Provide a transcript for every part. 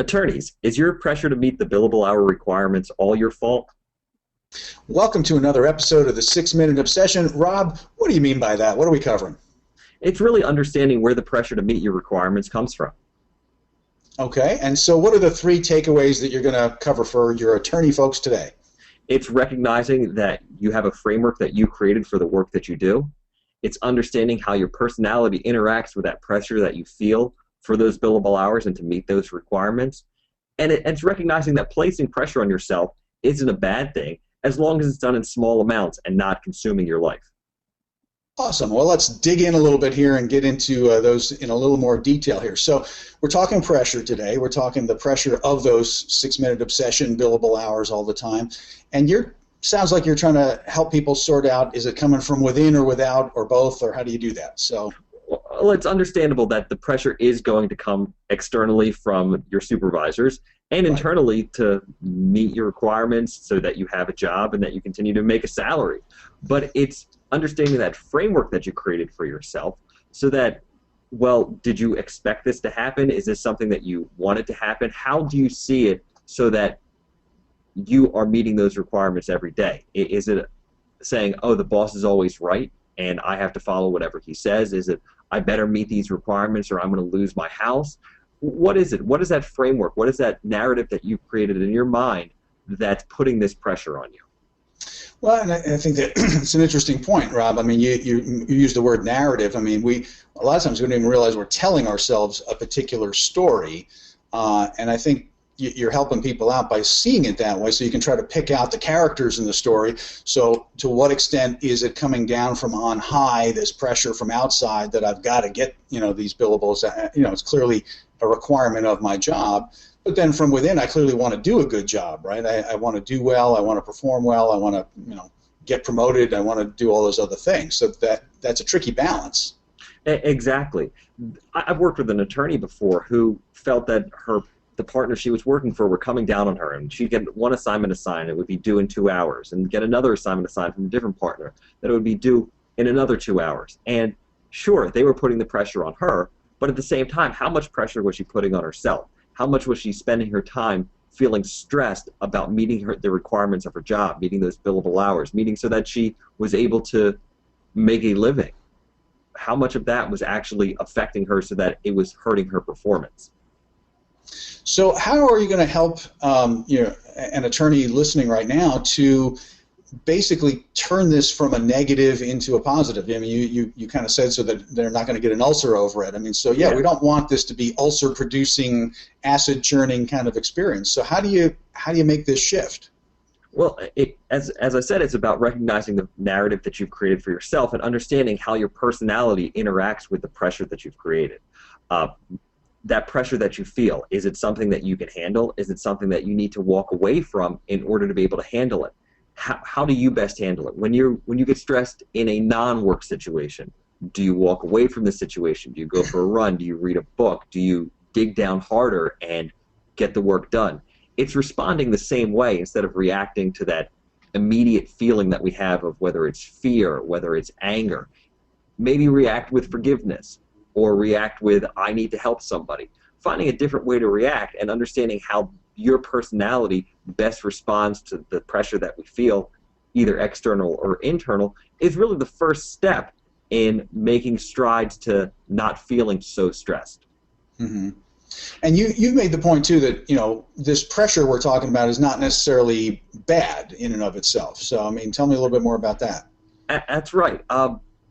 Attorneys, is your pressure to meet the billable hour requirements all your fault? Welcome to another episode of the 6-Minute Obsession. Rob, what do you mean by that? What are we covering? It's really understanding where the pressure to meet your requirements comes from. Okay, and so what are the 3 takeaways that you're going to cover for your attorney folks today? It's recognizing that you have a framework that you created for the work that you do. It's understanding how your personality interacts with that pressure that you feel for those billable hours and to meet those requirements. And it's recognizing that placing pressure on yourself isn't a bad thing as long as it's done in small amounts and not consuming your life. Awesome. Well, let's dig in a little bit here and get into those in a little more detail here. So we're talking pressure today. We're talking the pressure of those 6-minute obsession billable hours all the time. And sounds like you're trying to help people sort out, is it coming from within or without or both, or how do you do that? So, well, it's understandable that the pressure is going to come externally from your supervisors and internally to meet your requirements so that you have a job and that you continue to make a salary. But it's understanding that framework that you created for yourself so that, well, did you expect this to happen? Is this something that you wanted to happen? How do you see it so that you are meeting those requirements every day? Is it saying, oh, the boss is always right and I have to follow whatever he says? Is it, I better meet these requirements or I'm going to lose my house? What is it? What is that framework? What is that narrative that you've created in your mind that's putting this pressure on you? Well, and I think that it's an interesting point, Rob. I mean, you use the word narrative. I mean, a lot of times we don't even realize we're telling ourselves a particular story, and I think you're helping people out by seeing it that way, so you can try to pick out the characters in the story. So to what extent is it coming down from on high, this pressure from outside that I've got to get, these billables, it's clearly a requirement of my job. But then from within, I clearly want to do a good job, right? I want to do well, I want to perform well, I want to, get promoted, I want to do all those other things. So that's a tricky balance. Exactly. I've worked with an attorney before who felt that the partner she was working for were coming down on her, and she'd get one assignment assigned, it would be due in 2 hours, and get another assignment assigned from a different partner that it would be due in another 2 hours. And sure, they were putting the pressure on her, but at the same time, how much pressure was she putting on herself? How much was she spending her time feeling stressed about meeting the requirements of her job, meeting those billable hours, meeting so that she was able to make a living? How much of that was actually affecting her so that it was hurting her performance? So how are you going to help an attorney listening right now to basically turn this from a negative into a positive? I mean, you kind of said so that they're not going to get an ulcer over it. I mean, so yeah, we don't want this to be ulcer-producing, acid-churning kind of experience. So how do you make this shift? Well, as I said, it's about recognizing the narrative that you've created for yourself and understanding how your personality interacts with the pressure that you've created. That pressure that you feel, is it something that you can handle? Is it something that you need to walk away from in order to be able to handle it? How do you best handle it? When you get stressed in a non-work situation, do you walk away from the situation? Do you go for a run? Do you read a book? Do you dig down harder and get the work done? It's responding the same way instead of reacting to that immediate feeling that we have of whether it's fear, whether it's anger. Maybe react with forgiveness or react with, I need to help somebody. Finding a different way to react and understanding how your personality best responds to the pressure that we feel, either external or internal, is really the first step in making strides to not feeling so stressed. Mm-hmm. And you've made the point too that this pressure we're talking about is not necessarily bad in and of itself. So I mean, tell me a little bit more about that. That's right.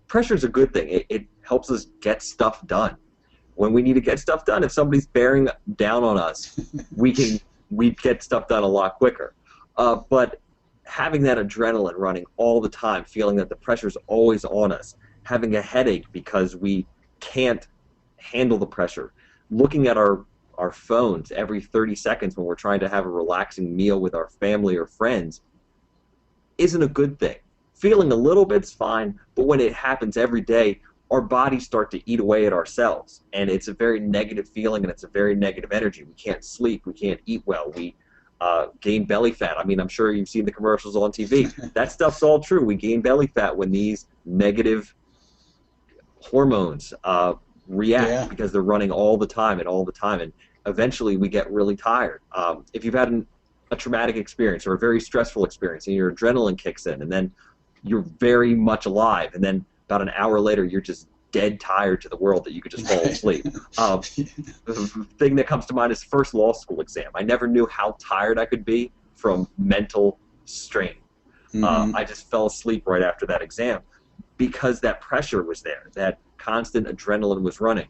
Pressure is a good thing. It helps us get stuff done. When we need to get stuff done, if somebody's bearing down on us, we get stuff done a lot quicker. But having that adrenaline running all the time, feeling that the pressure's always on us, having a headache because we can't handle the pressure, looking at our phones every 30 seconds when we're trying to have a relaxing meal with our family or friends isn't a good thing. Feeling a little bit's fine, but when it happens every day, our bodies start to eat away at ourselves, and it's a very negative feeling and it's a very negative energy. We can't sleep, we can't eat well, we gain belly fat. I mean, I'm sure you've seen the commercials on TV. That stuff's all true. We gain belly fat when these negative hormones react because they're running all the time and all the time. And eventually we get really tired. If you've had a traumatic experience or a very stressful experience and your adrenaline kicks in and then you're very much alive and then about an hour later you're just dead tired to the world that you could just fall asleep. The thing that comes to mind is first law school exam. I never knew how tired I could be from mental strain. I just fell asleep right after that exam because that pressure was there, that constant adrenaline was running.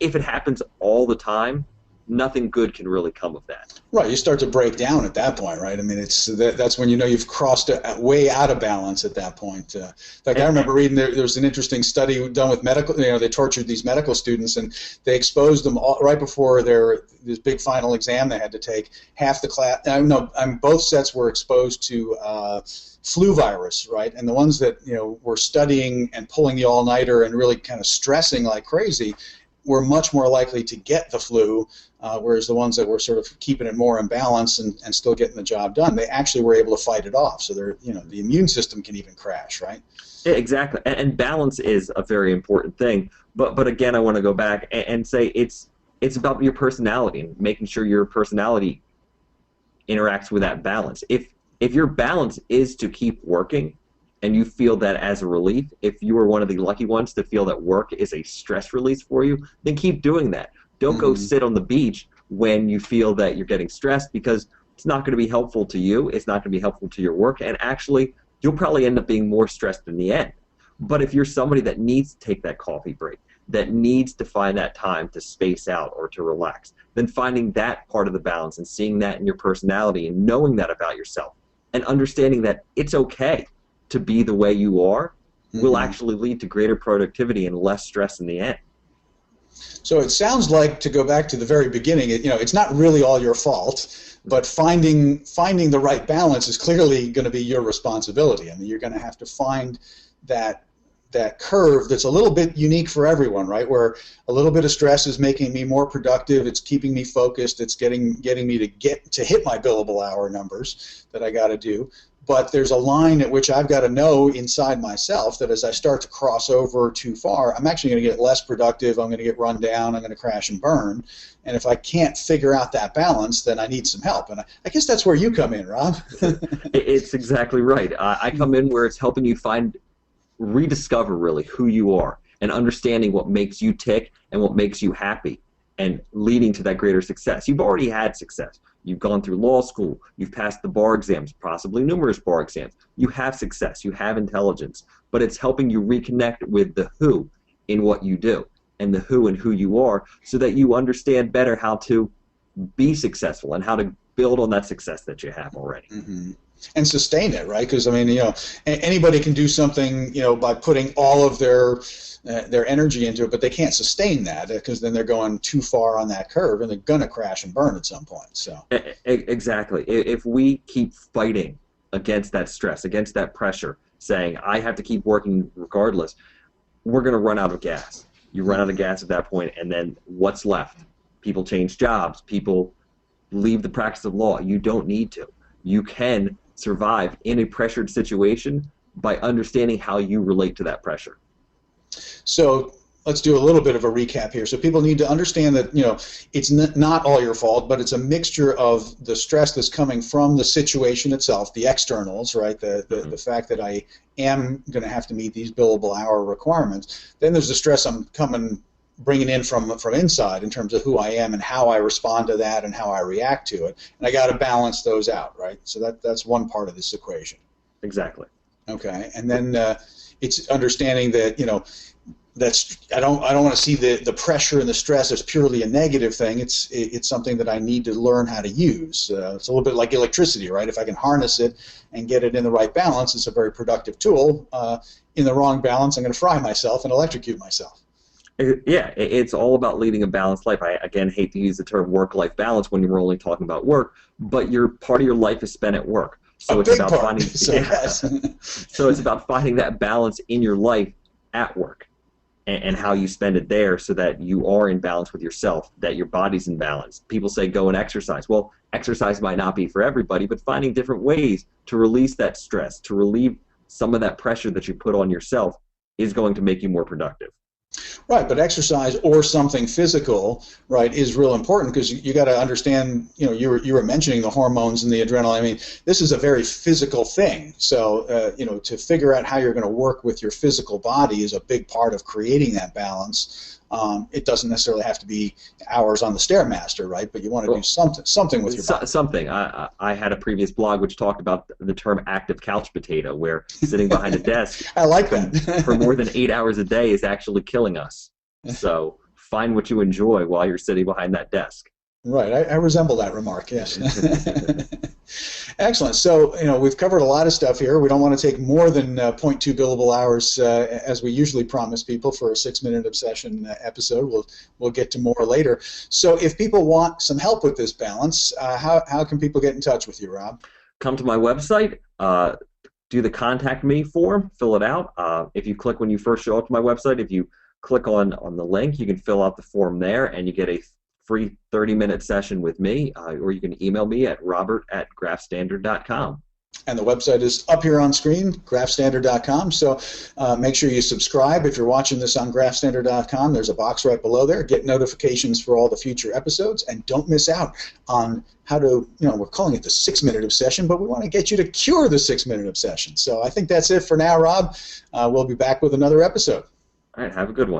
If it happens all the time, nothing good can really come of that. Right, you start to break down at that point, right? I mean, that's when you know you've crossed way out of balance at that point. In fact, I remember reading there was an interesting study done with medical. They tortured these medical students and they exposed them right before this big final exam they had to take. Half the class, both sets were exposed to flu virus, right? And the ones that were studying and pulling the all-nighter and really kind of stressing like crazy were much more likely to get the flu, whereas the ones that were sort of keeping it more in balance and still getting the job done, they actually were able to fight it off. So the immune system can even crash, right? Yeah, exactly. And balance is a very important thing. But again, I want to go back and say it's about your personality and making sure your personality interacts with that balance. If your balance is to keep working, and you feel that as a relief, if you are one of the lucky ones to feel that work is a stress release for you, then keep doing that. Don't go sit on the beach when you feel that you're getting stressed, because it's not going to be helpful to you, it's not going to be helpful to your work, and actually you'll probably end up being more stressed in the end. But if you're somebody that needs to take that coffee break, that needs to find that time to space out or to relax, then finding that part of the balance and seeing that in your personality and knowing that about yourself and understanding that it's okay to be the way you are will actually lead to greater productivity and less stress in the end. So it sounds like, to go back to the very beginning, it's not really all your fault, but finding the right balance is clearly going to be your responsibility. I mean, you're going to have to find that curve that's a little bit unique for everyone, right? Where a little bit of stress is making me more productive, it's keeping me focused, it's getting me to hit my billable hour numbers that I got to do. But there's a line at which I've got to know inside myself that as I start to cross over too far, I'm actually going to get less productive, I'm going to get run down, I'm going to crash and burn. And if I can't figure out that balance, then I need some help. And I guess that's where you come in, Rob. It's exactly right. I come in where it's helping you rediscover really who you are and understanding what makes you tick and what makes you happy and leading to that greater success. You've already had success. You've gone through law school, you've passed the bar exams, possibly numerous bar exams. You have success, you have intelligence, but it's helping you reconnect with the who in what you do and the who and who you are so that you understand better how to be successful and how to build on that success that you have already. And sustain it, right? Because I mean, anybody can do something, by putting all of their energy into it, but they can't sustain that because then they're going too far on that curve and they're going to crash and burn at some point. So exactly. If we keep fighting against that stress, against that pressure, saying I have to keep working regardless, we're going to run out of gas. You run out of gas at that point, and then what's left? People change jobs. People leave the practice of law. You don't need to. You can survive in a pressured situation by understanding how you relate to that pressure. So let's do a little bit of a recap here. So people need to understand that it's not all your fault, but it's a mixture of the stress that's coming from the situation itself, the externals, right? The fact that I am going to have to meet these billable hour requirements. Then there's the stress I'm bringing in from inside in terms of who I am and how I respond to that and how I react to it. And I got to balance those out, right? So that's one part of this equation. Exactly. Okay, and then it's understanding that I don't want to see the pressure and the stress as purely a negative thing. It's something that I need to learn how to use. It's a little bit like electricity, right? If I can harness it and get it in the right balance, it's a very productive tool. In the wrong balance, I'm going to fry myself and electrocute myself. Yeah, it's all about leading a balanced life. I, again, hate to use the term work-life balance when you're only talking about work, but part of your life is spent at work. So it's about finding so it's about finding that balance in your life at work and how you spend it there so that you are in balance with yourself, that your body's in balance. People say go and exercise. Well, exercise might not be for everybody, but finding different ways to release that stress, to relieve some of that pressure that you put on yourself is going to make you more productive. Right, but exercise or something physical, right, is real important because you got to understand. You were mentioning the hormones and the adrenaline. I mean, this is a very physical thing. So, to figure out how you're going to work with your physical body is a big part of creating that balance. It doesn't necessarily have to be hours on the Stairmaster, right? But you want to do something with your body. Something. I had a previous blog which talked about the term active couch potato, where sitting behind a desk I like that. for more than 8 hours a day is actually killing us. So find what you enjoy while you're sitting behind that desk. Right, I resemble that remark, yes. Excellent. So, we've covered a lot of stuff here. We don't want to take more than 0.2 billable hours, as we usually promise people for a 6-minute obsession episode. We'll get to more later. So if people want some help with this balance, how can people get in touch with you, Rob? Come to my website, do the contact me form, fill it out. If you click when you first show up to my website, if you click on the link, you can fill out the form there, and you get a free 30-minute session with me, or you can email me at robert@graffstandard.com. And the website is up here on screen, graffstandard.com. So make sure you subscribe. If you're watching this on graffstandard.com, there's a box right below there. Get notifications for all the future episodes, and don't miss out on how to, we're calling it the 6-minute obsession, but we want to get you to cure the 6-minute obsession. So I think that's it for now, Rob. We'll be back with another episode. All right, have a good one.